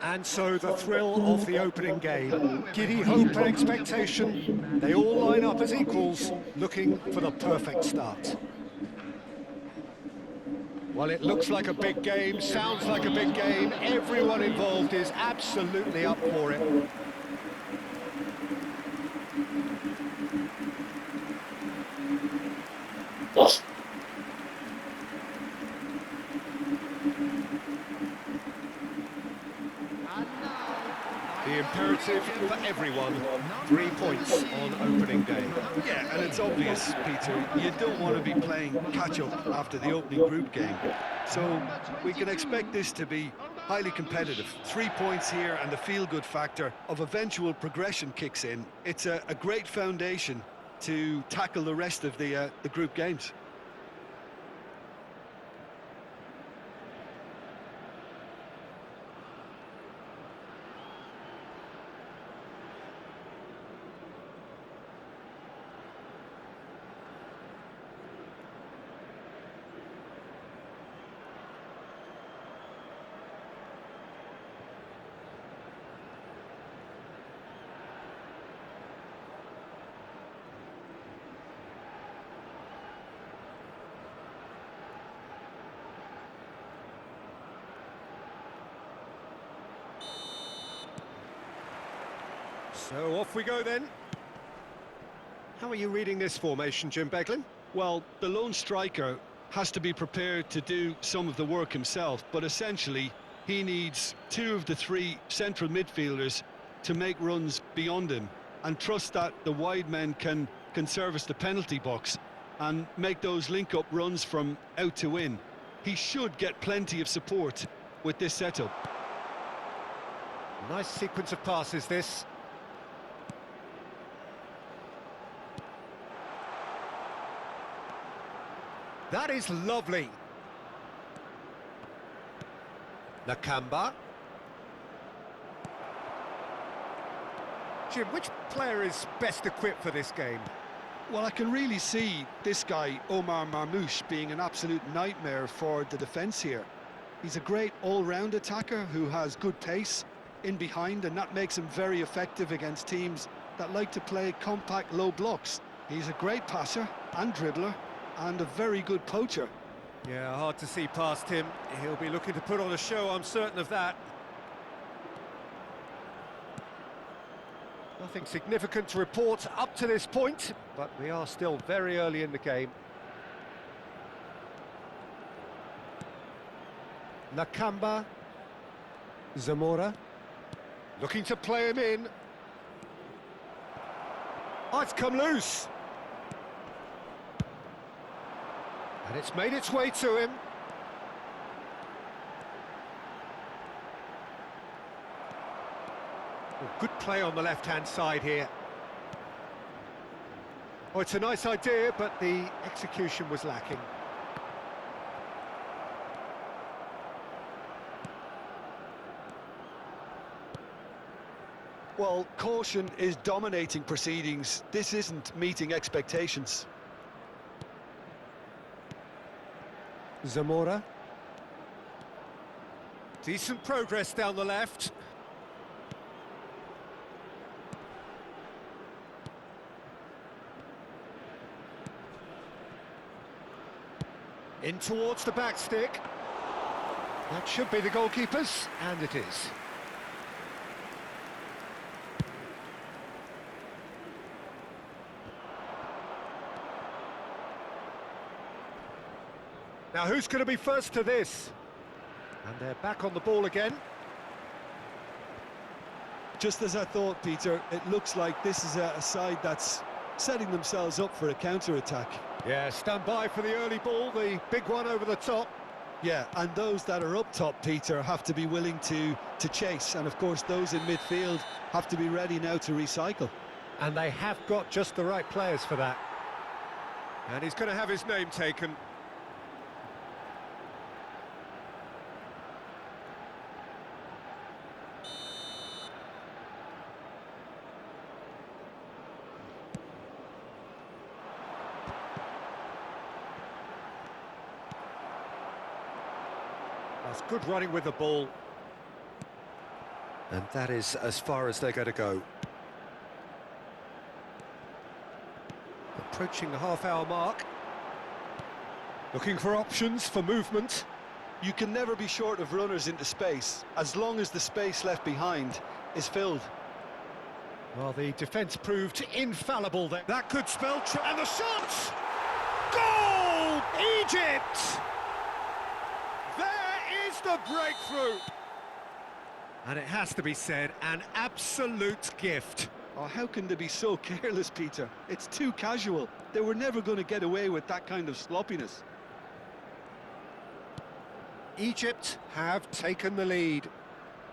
And so the thrill of the opening game. Giddy hope and expectation. They all line up as equals, looking for the perfect start. Well, it looks like a big game, sounds like a big game. Everyone involved is absolutely up for it. The imperative for everyone, 3 points on opening day. Yeah, and it's obvious, Peter, you don't want to be playing catch-up after the opening group game. So we can expect this to be highly competitive. 3 points here and the feel-good factor of eventual progression kicks in. It's a great foundation to tackle the rest of the group games. So off we go then. How are you reading this formation, Jim Beglin? Well, the lone striker has to be prepared to do some of the work himself, but essentially he needs two of the three central midfielders to make runs beyond him and trust that the wide men can service the penalty box and make those link-up runs from out to in. He should get plenty of support with this setup. Nice sequence of passes, this. That is lovely. Nakamba. Jim, which player is best equipped for this game? Well, I can really see this guy, Omar Marmoush, being an absolute nightmare for the defence here. He's a great all-round attacker who has good pace in behind, and that makes him very effective against teams that like to play compact low blocks. He's a great passer and dribbler and a very good poacher. Yeah, hard to see past him. He'll be looking to put on a show, I'm certain of that. Nothing significant to report up to this point, but we are still very early in the game. Nakamba. Zamora. Looking to play him in. Oh, it's come loose. And it's made its way to him. Oh, good play on the left-hand side here. Oh, it's a nice idea, but the execution was lacking. Well, caution is dominating proceedings. This isn't meeting expectations. Zamora. Decent progress down the left. In towards the back stick. That should be the goalkeeper's, and it is. Now who's going to be first to this? And they're back on the ball again. Just as I thought, Peter, it looks like this is a side that's setting themselves up for a counter-attack. Yeah, stand by for the early ball, the big one over the top. Yeah, and those that are up top, Peter, have to be willing to chase. And, of course, those in midfield have to be ready now to recycle. And they have got just the right players for that. And he's going to have his name taken. That's good running with the ball. And that is as far as they're going to go. Approaching the half-hour mark. Looking for options for movement. You can never be short of runners into space, as long as the space left behind is filled. Well, the defence proved infallible there. That could spell... and the shot! Goal! Egypt! There is the breakthrough! And it has to be said, an absolute gift. Oh, how can they be so careless, Peter? It's too casual. They were never going to get away with that kind of sloppiness. Egypt have taken the lead.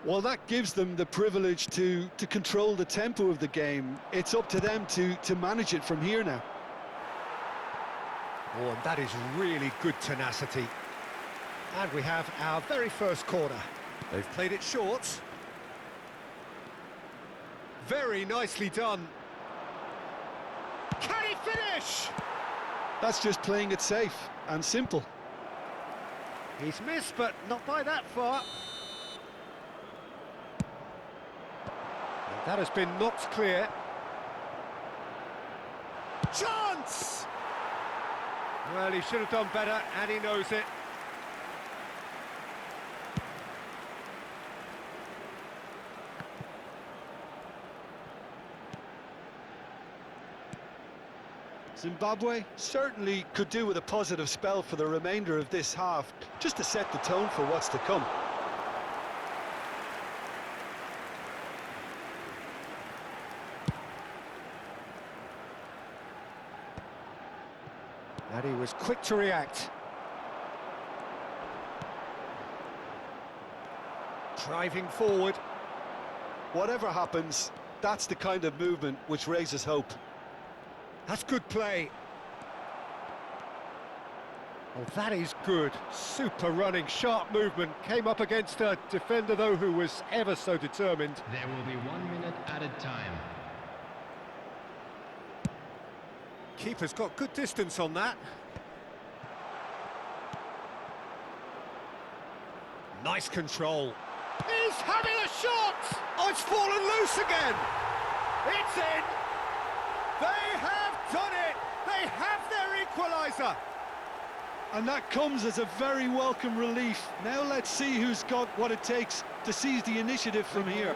Well, that gives them the privilege to control the tempo of the game. It's up to them to manage it from here now. Oh, and that is really good tenacity. And we have our very first corner. They've played it short. Very nicely done. Can he finish? That's just playing it safe and simple. He's missed, but not by that far. And that has been knocked clear. Chance! Well, he should have done better, and he knows it. Zimbabwe certainly could do with a positive spell for the remainder of this half, just to set the tone for what's to come. And he was quick to react. Driving forward. Whatever happens, that's the kind of movement which raises hope. That's good play. Oh, that is good. Super running, sharp movement. Came up against a defender, though, who was ever so determined. There will be 1 minute added time. Keeper's got good distance on that. Nice control. He's having a shot! Oh, it's fallen loose again! It's in! They have done it! They have their equaliser! And that comes as a very welcome relief. Now let's see who's got what it takes to seize the initiative from here.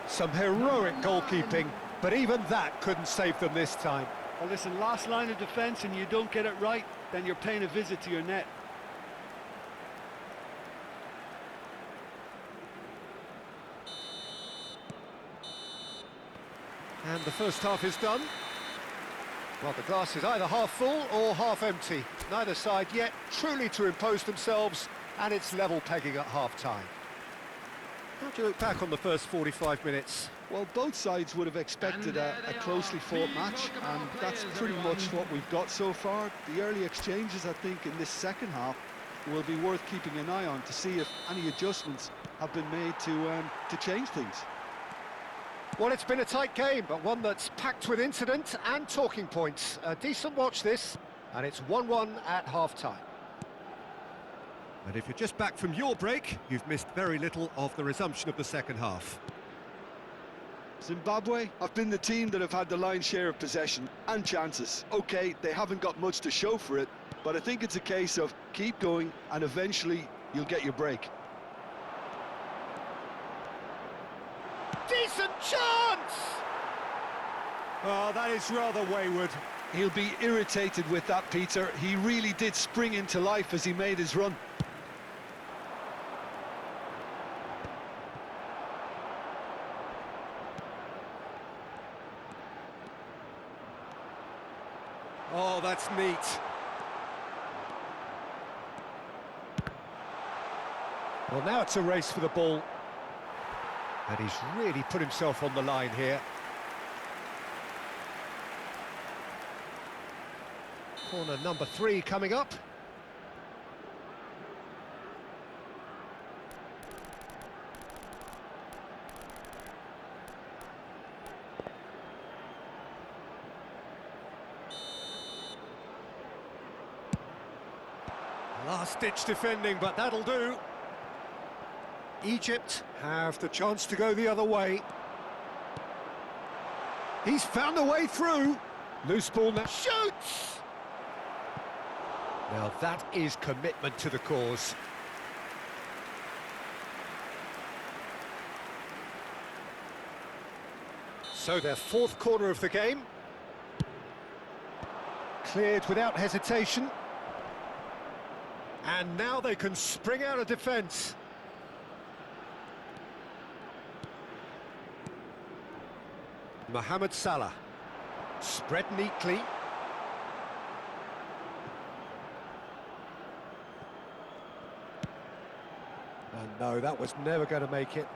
Some heroic goalkeeping, but even that couldn't save them this time. Well, listen, last line of defence and you don't get it right, then you're paying a visit to your net. And the first half is done. Well, the glass is either half full or half empty. Neither side yet truly to impose themselves, and it's level pegging at half-time. How do you look back on the first 45 minutes? Well, both sides would have expected a closely fought match, and that's pretty much what we've got so far. The early exchanges, I think, in this second half will be worth keeping an eye on to see if any adjustments have been made to change things. Well, it's been a tight game, but one that's packed with incident and talking points. A decent watch this, and it's 1-1 at half-time. And if you're just back from your break, you've missed very little of the resumption of the second half. Zimbabwe have been the team that have had the lion's share of possession and chances. OK, they haven't got much to show for it, but I think it's a case of keep going and eventually you'll get your break. Decent chance! Oh, that is rather wayward. He'll be irritated with that, Peter. He really did spring into life as he made his run. Oh, that's neat. Well, now it's a race for the ball. And he's really put himself on the line here. Corner number 3 coming up. Last-ditch defending, but that'll do. Egypt have the chance to go the other way. He's found a way through. Loose ball now. Shoots! Now that is commitment to the cause. So their 4th corner of the game. Cleared without hesitation. And now they can spring out of defence. Mohamed Salah. Spread neatly. And no, that was never going to make it.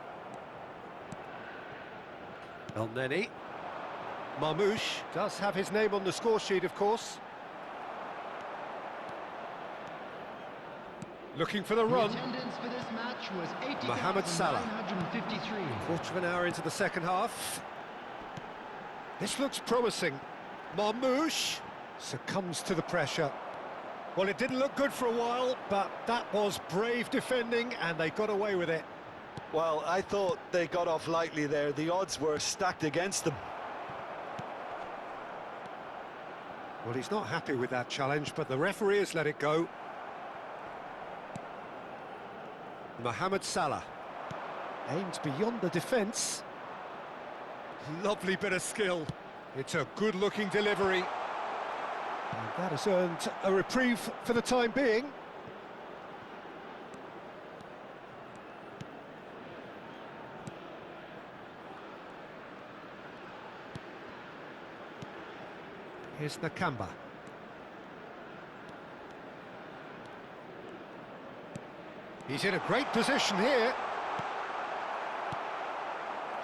El Neni. Marmoush does have his name on the score sheet, of course. Looking for the run. Attendance for this match was Mohamed Salah. 80,953. Quarter of an hour into the second half. This looks promising. Marmoush succumbs to the pressure. Well, it didn't look good for a while, but that was brave defending, and they got away with it. Well, I thought they got off lightly there. The odds were stacked against them. Well, he's not happy with that challenge, but the referee has let it go. Mohamed Salah aimed beyond the defence. Lovely bit of skill. It's a good-looking delivery. And that has earned a reprieve for the time being. Here's Nakamba. He's in a great position here.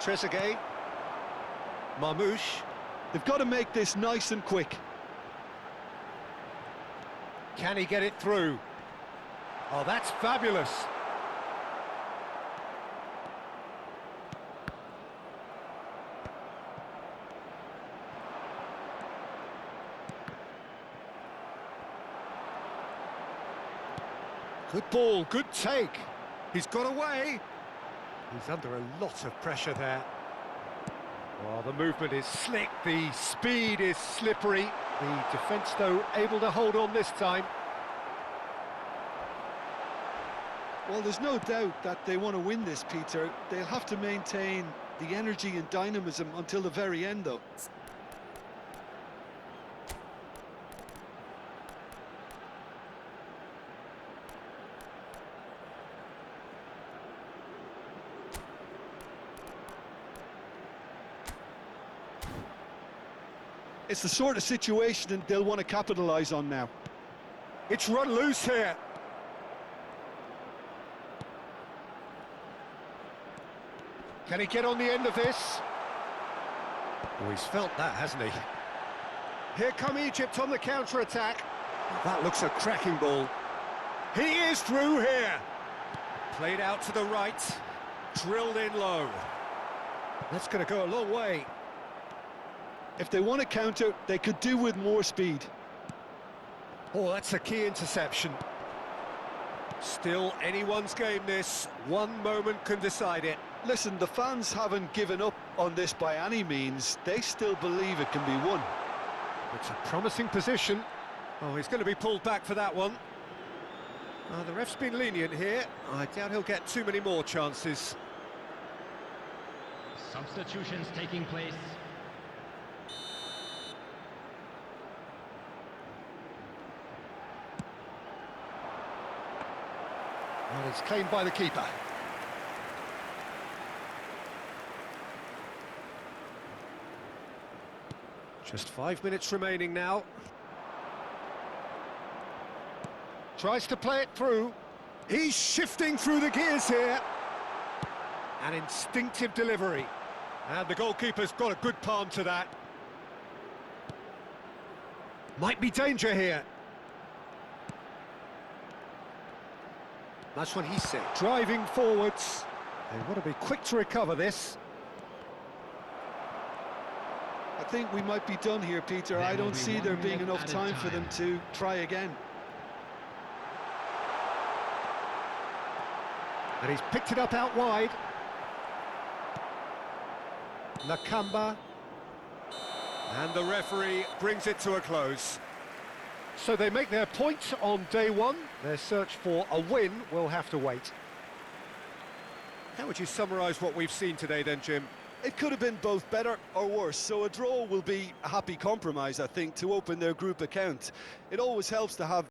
Trezeguet. Marmoush. They've got to make this nice and quick. Can he get it through? Oh, that's fabulous. Good ball, good take. He's got away. He's under a lot of pressure there. Well, the movement is slick, the speed is slippery. The defence, though, able to hold on this time. Well, there's no doubt that they want to win this, Peter. They'll have to maintain the energy and dynamism until the very end, though. It's the sort of situation that they'll want to capitalise on now. It's run loose here. Can he get on the end of this? Oh, he's felt that, hasn't he? Here come Egypt on the counter-attack. That looks a cracking ball. He is through here. Played out to the right. Drilled in low. That's going to go a long way. If they want to counter, they could do with more speed. Oh, that's a key interception. Still anyone's game, this. One moment can decide it. Listen, the fans haven't given up on this by any means. They still believe it can be won. It's a promising position. Oh, he's going to be pulled back for that one. The ref's been lenient here. I doubt he'll get too many more chances. Substitutions taking place. And it's claimed by the keeper. Just 5 minutes remaining now. Tries to play it through. He's shifting through the gears here. An instinctive delivery. And the goalkeeper's got a good palm to that. Might be danger here. That's what he said. Driving forwards. They want to be quick to recover this. I think we might be done here, Peter. There I will don't be see 1 there being minute enough added time for them to try again. And he's picked it up out wide. Nakamba. And the referee brings it to a close. So they make their point on day one. Their search for a win will have to wait. How would you summarise what we've seen today then, Jim? It could have been both better or worse, so a draw will be a happy compromise, I think, to open their group account. It always helps to have